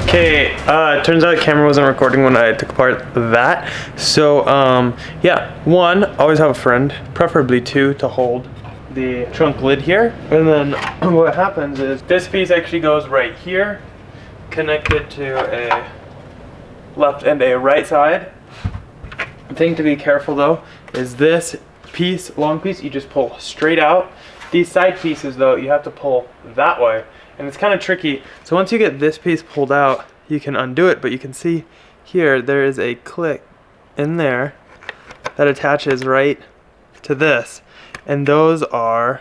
Okay, turns out the camera wasn't recording when I took apart that. So, yeah, one, always have a friend, preferably two, to hold the trunk lid here. And then what happens is this piece actually goes right here, connected to a left and a right side. The thing to be careful though is this piece, long piece, you just pull straight out. These side pieces though, you have to pull that way. And it's kind of tricky. So once you get this piece pulled out, you can undo it, but you can see here, there is a click in there that attaches right to this. And those are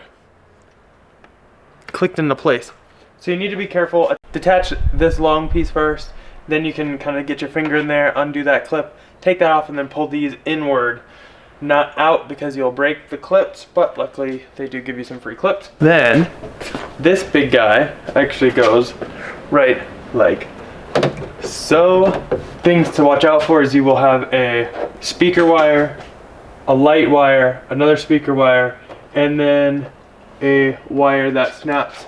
clicked into place. So you need to be careful. Detach this long piece first, then you can kind of get your finger in there, undo that clip, take that off, and then pull these inward. Not out because you'll break the clips, but luckily they do give you some free clips. Then this big guy actually goes right like so. Things to watch out for is you will have a speaker wire, a light wire, another speaker wire, and then a wire that snaps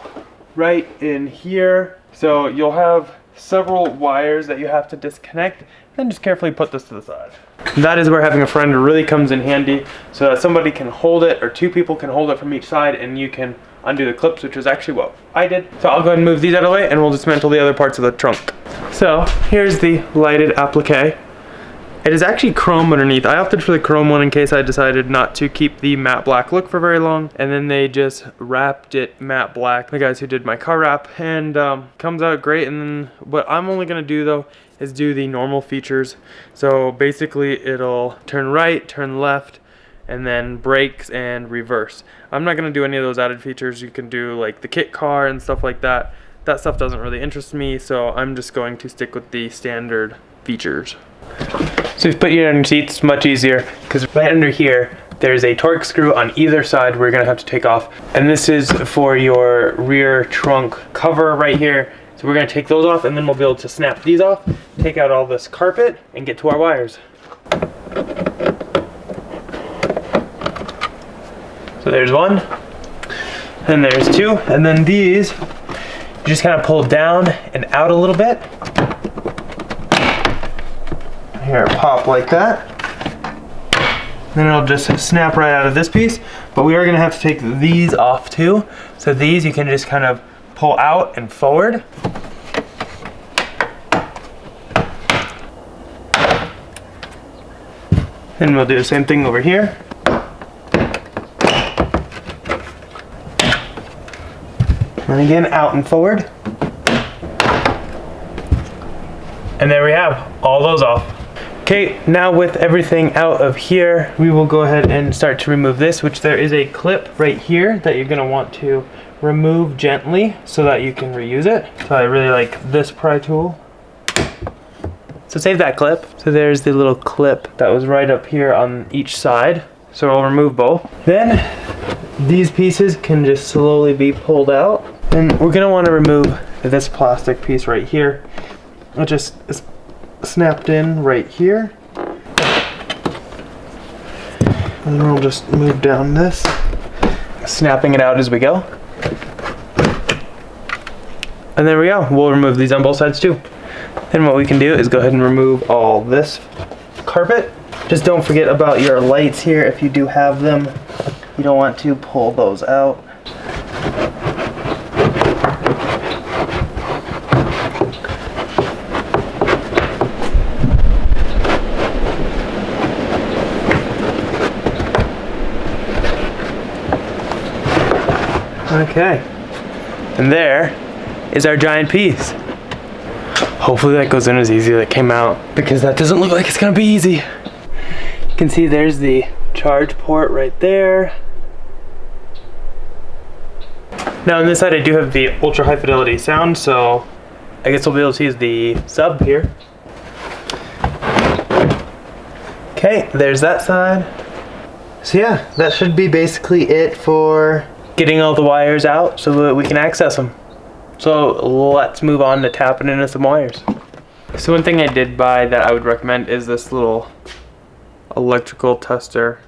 right in here. So you'll have several wires that you have to disconnect, and just carefully put this to the side. That is where having a friend really comes in handy, so that somebody can hold it, or two people can hold it from each side, and you can undo the clips, which is actually what I did. So I'll go ahead and move these out of the way, and we'll dismantle the other parts of the trunk. So here's the lighted applique. It is actually chrome underneath. I opted for the chrome one in case I decided not to keep the matte black look for very long, and then they just wrapped it matte black, the guys who did my car wrap, and comes out great. And then what I'm only gonna do though is do the normal features. So basically it'll turn right, turn left, and then brakes and reverse. I'm not gonna do any of those added features. You can do like the kit car and stuff like that. That stuff doesn't really interest me, so I'm just going to stick with the standard features. So if you put it under seats, it's much easier because right under here there's a torque screw on either side we're gonna have to take off, and this is for your rear trunk cover right here. So we're gonna take those off, and then we'll be able to snap these off, take out all this carpet, and get to our wires. So there's one, and there's two, and then these you just kind of pull down and out a little bit. Here, pop like that. Then it'll just snap right out of this piece, but we are gonna have to take these off too. So these you can just kind of pull out and forward. Then we'll do the same thing over here. And again, out and forward. And there we have all those off. Okay, now with everything out of here, we will go ahead and start to remove this, which there is a clip right here that you're gonna want to remove gently so that you can reuse it. So I really like this pry tool. So save that clip. So there's the little clip that was right up here on each side. So I'll remove both. Then these pieces can just slowly be pulled out. And we're gonna wanna remove this plastic piece right here. It just is snapped in right here. And then we'll just move down this, snapping it out as we go. And there we go. We'll remove these on both sides too. Then what we can do is go ahead and remove all this carpet. Just don't forget about your lights here if you do have them. You don't want to pull those out. Okay, and there is our giant piece. Hopefully that goes in as easy as it came out, because that doesn't look like it's gonna be easy. You can see there's the charge port right there. Now on this side I do have the ultra high fidelity sound, so I guess we'll be able to use the sub here. Okay, there's that side. So yeah, that should be basically it for getting all the wires out so that we can access them. So let's move on to tapping into some wires. So one thing I did buy that I would recommend is this little electrical tester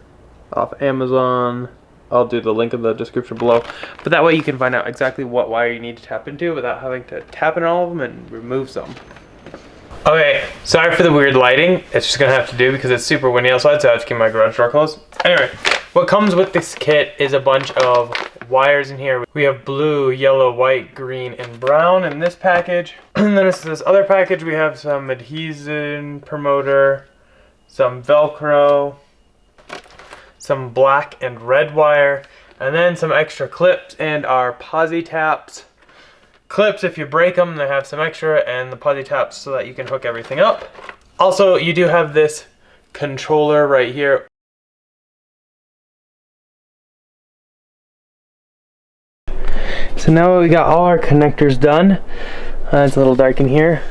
off Amazon. I'll do the link in the description below. But that way you can find out exactly what wire you need to tap into without having to tap in all of them and remove some. Okay, sorry for the weird lighting. It's just gonna have to do because it's super windy outside, so I have to keep my garage door closed. Anyway, what comes with this kit is a bunch of wires in here. We have blue, yellow, white, green, and brown in this package. And then this other package, we have some adhesion promoter, some Velcro, some black and red wire, and then some extra clips and our posi taps. Clips, if you break them, they have some extra, and the posi taps so that you can hook everything up. Also, you do have this controller right here. So now we got all our connectors done. It's a little dark in here,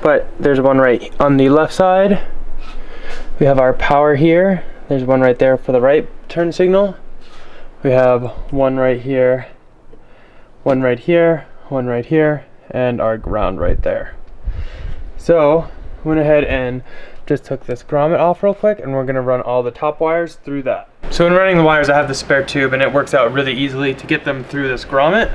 but there's one right on the left side. We have our power here. There's one right there for the right turn signal. We have one right here, one right here, one right here, and our ground right there. So went ahead and just took this grommet off real quick, and we're gonna run all the top wires through that. So when running the wires, I have the spare tube, and it works out really easily to get them through this grommet.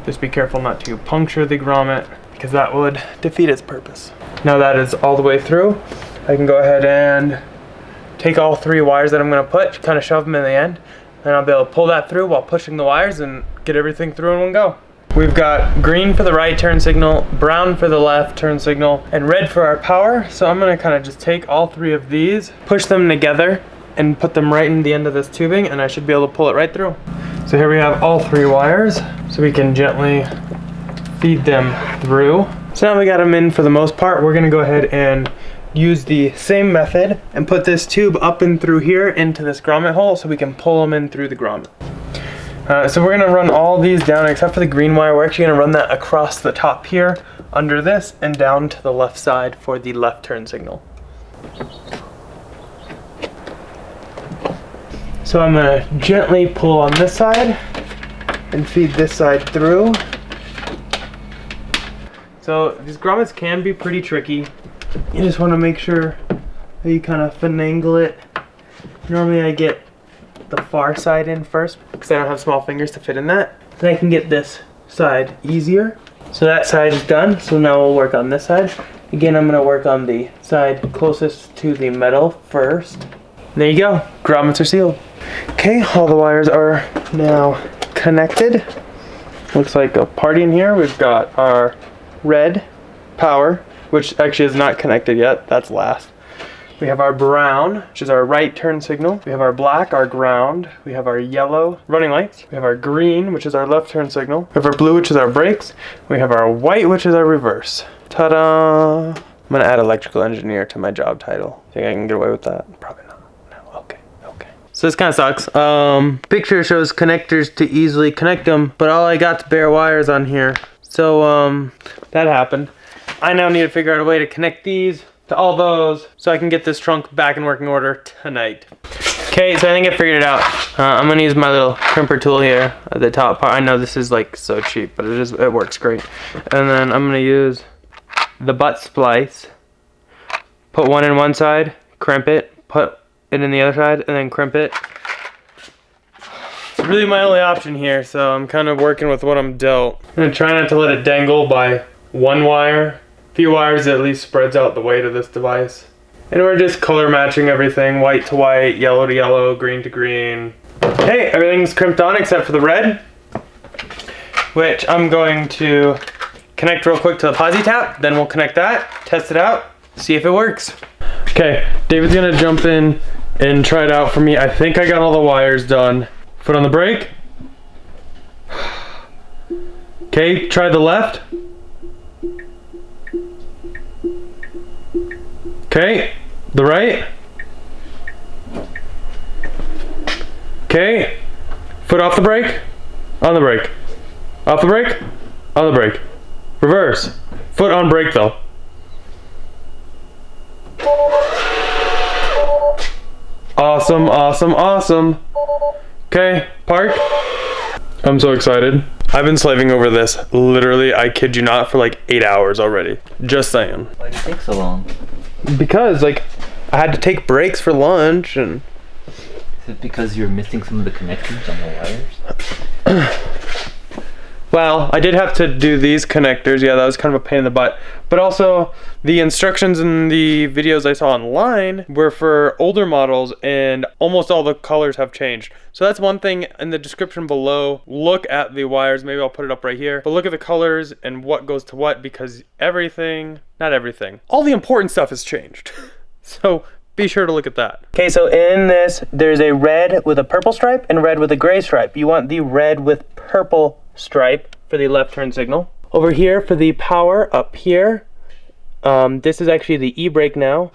Just be careful not to puncture the grommet, because that would defeat its purpose. Now that is all the way through, I can go ahead and take all 3 wires that I'm gonna put, kind of shove them in the end, and I'll be able to pull that through while pushing the wires and get everything through in one go. We've got green for the right turn signal, brown for the left turn signal, and red for our power. So I'm gonna kind of just take all 3 of these, push them together, and put them right in the end of this tubing, and I should be able to pull it right through. So here we have all 3 wires, so we can gently feed them through. So now we got them in for the most part. We're gonna go ahead and use the same method and put this tube up and through here into this grommet hole so we can pull them in through the grommet. So we're gonna run all these down except for the green wire. We're actually gonna run that across the top here, under this, and down to the left side for the left turn signal. So I'm gonna gently pull on this side and feed this side through. So these grommets can be pretty tricky. You just want to make sure that you kind of finagle it. Normally I get the far side in first because I don't have small fingers to fit in that. Then I can get this side easier. So that side is done. So now we'll work on this side. Again, I'm going to work on the side closest to the metal first. There you go. Grommets are sealed. Okay, all the wires are now connected. Looks like a party in here. We've got our red power, which actually is not connected yet. That's last. We have our brown, which is our right turn signal. We have our black, our ground. We have our yellow running lights. We have our green, which is our left turn signal. We have our blue, which is our brakes. We have our white, which is our reverse. Ta-da! I'm gonna add electrical engineer to my job title. Think I can get away with that? Probably not. No, okay. So this kind of sucks. Picture shows connectors to easily connect them, but all I got is bare wires on here. So that happened. I now need to figure out a way to connect these to all those so I can get this trunk back in working order tonight. Okay, so I think I figured it out. I'm gonna use my little crimper tool here at the top part. I know this is like so cheap, but it works great. And then I'm gonna use the butt splice. Put one in one side, crimp it, put it in the other side, and then crimp it. It's really my only option here, so I'm kind of working with what I'm dealt. I'm gonna try not to let it dangle by one wire. Few wires at least spreads out the weight of this device. And we're just color matching everything, white to white, yellow to yellow, green to green. Okay, everything's crimped on except for the red, which I'm going to connect real quick to the posi tap, then we'll connect that, test it out, see if it works. Okay, David's gonna jump in and try it out for me. I think I got all the wires done. Foot on the brake. Okay, try the left. Okay, the right. Okay, foot off the brake, on the brake, off the brake, on the brake. Reverse, foot on brake though. Awesome, awesome, awesome. Okay, park. I'm so excited. I've been slaving over this, literally, I kid you not, for like 8 hours already. Just saying. Why did it take so long? Because, like, I had to take breaks for lunch and... Is it because you're missing some of the connections on the wires? Well, I did have to do these connectors. Yeah, that was kind of a pain in the butt. But also, the instructions in the videos I saw online were for older models, and almost all the colors have changed. So that's one thing in the description below. Look at the wires. Maybe I'll put it up right here. But look at the colors and what goes to what, because everything, not everything, all the important stuff has changed. So be sure to look at that. Okay, so in this, there's a red with a purple stripe and red with a gray stripe. You want the red with purple stripe for the left turn signal. Over here for the power, up here, this is actually the e-brake now.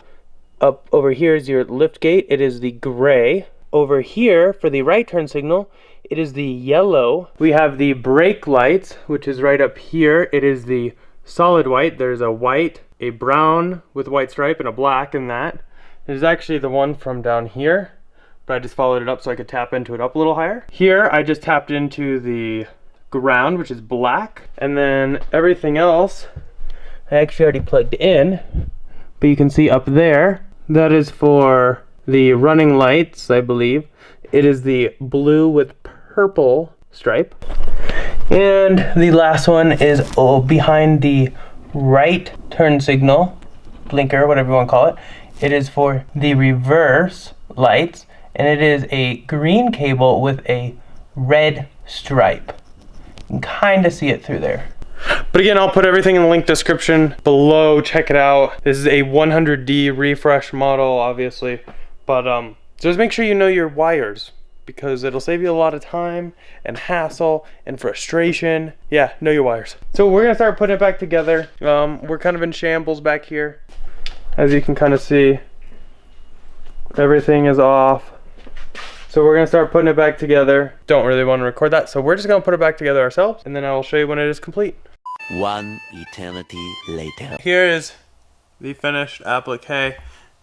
Up over here is your lift gate. It is the gray. Over here for the right turn signal, it is the yellow. We have the brake lights, which is right up here. It is the solid white. There's a white, a brown with white stripe, and a black in that. There's actually the one from down here, but I just followed it up so I could tap into it up a little higher. Here I just tapped into the ground, which is black, and then everything else I actually already plugged in, but you can see up there that is for the running lights, I believe. It is the blue with purple stripe, and the last one is behind the right turn signal blinker, whatever you want to call it. It is for the reverse lights, and it is a green cable with a red stripe. You can kind of see it through there. But again, I'll put everything in the link description below. Check it out. This is a 100D refresh model, obviously. But just make sure you know your wires, because it'll save you a lot of time and hassle and frustration. Yeah, know your wires. So we're gonna start putting it back together. We're kind of in shambles back here. As you can kind of see, everything is off. So we're gonna start putting it back together. Don't really want to record that, so we're just gonna put it back together ourselves, and then I will show you when it is complete. One eternity later. Here is the finished applique.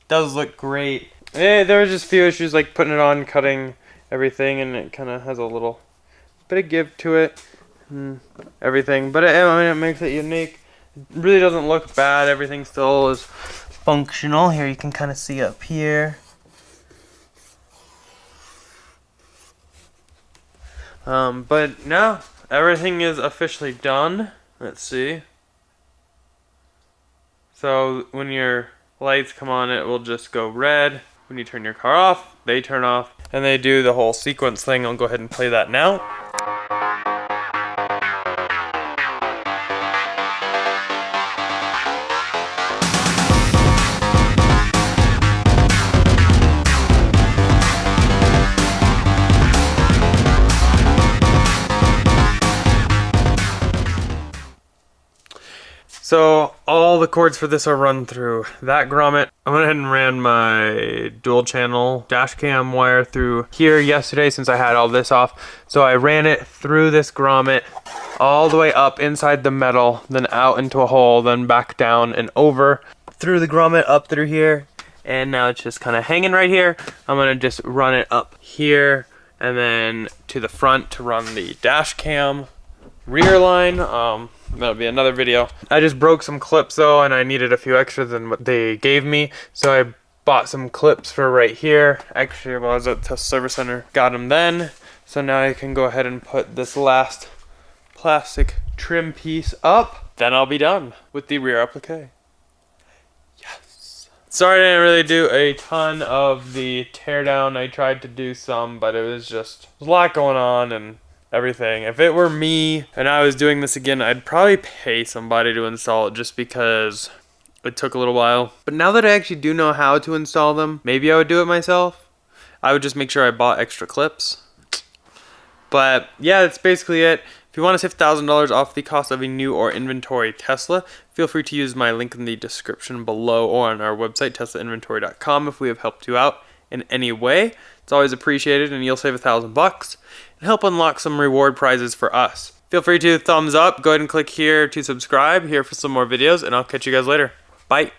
Does look great. There was just a few issues like putting it on, cutting everything, and it kind of has a little bit of give to it, and everything. But I mean, it makes it unique. It really doesn't look bad. Everything still is functional. Here you can kind of see up here. But now everything is officially done. Let's see. So when your lights come on, it will just go red. When you turn your car off, they turn off, and they do the whole sequence thing. I'll go ahead and play that now. So all the cords for this are run through that grommet. I went ahead and ran my dual channel dash cam wire through here yesterday since I had all this off. So I ran it through this grommet all the way up inside the metal, then out into a hole, then back down and over through the grommet up through here. And now it's just kind of hanging right here. I'm gonna just run it up here and then to the front to run the dash cam rear line. That'll be another video. I just broke some clips though, and I needed a few extra than what they gave me, so I bought some clips for right here. Actually, while I was at the service center, got them then. So now I can go ahead and put this last plastic trim piece up. Then I'll be done with the rear applique. Yes. Sorry I didn't really do a ton of the teardown. I tried to do some, but it was just a lot going on and everything. If it were me and I was doing this again, I'd probably pay somebody to install it just because it took a little while. But now that I actually do know how to install them, maybe I would do it myself. I would just make sure I bought extra clips. But yeah, that's basically it. If you want to save $1,000 off the cost of a new or inventory Tesla, feel free to use my link in the description below or on our website, teslainventory.com, if we have helped you out in any way. It's always appreciated, and you'll save $1,000 and help unlock some reward prizes for us. Feel free to thumbs up. Go ahead and click here to subscribe here for some more videos, and I'll catch you guys later. Bye.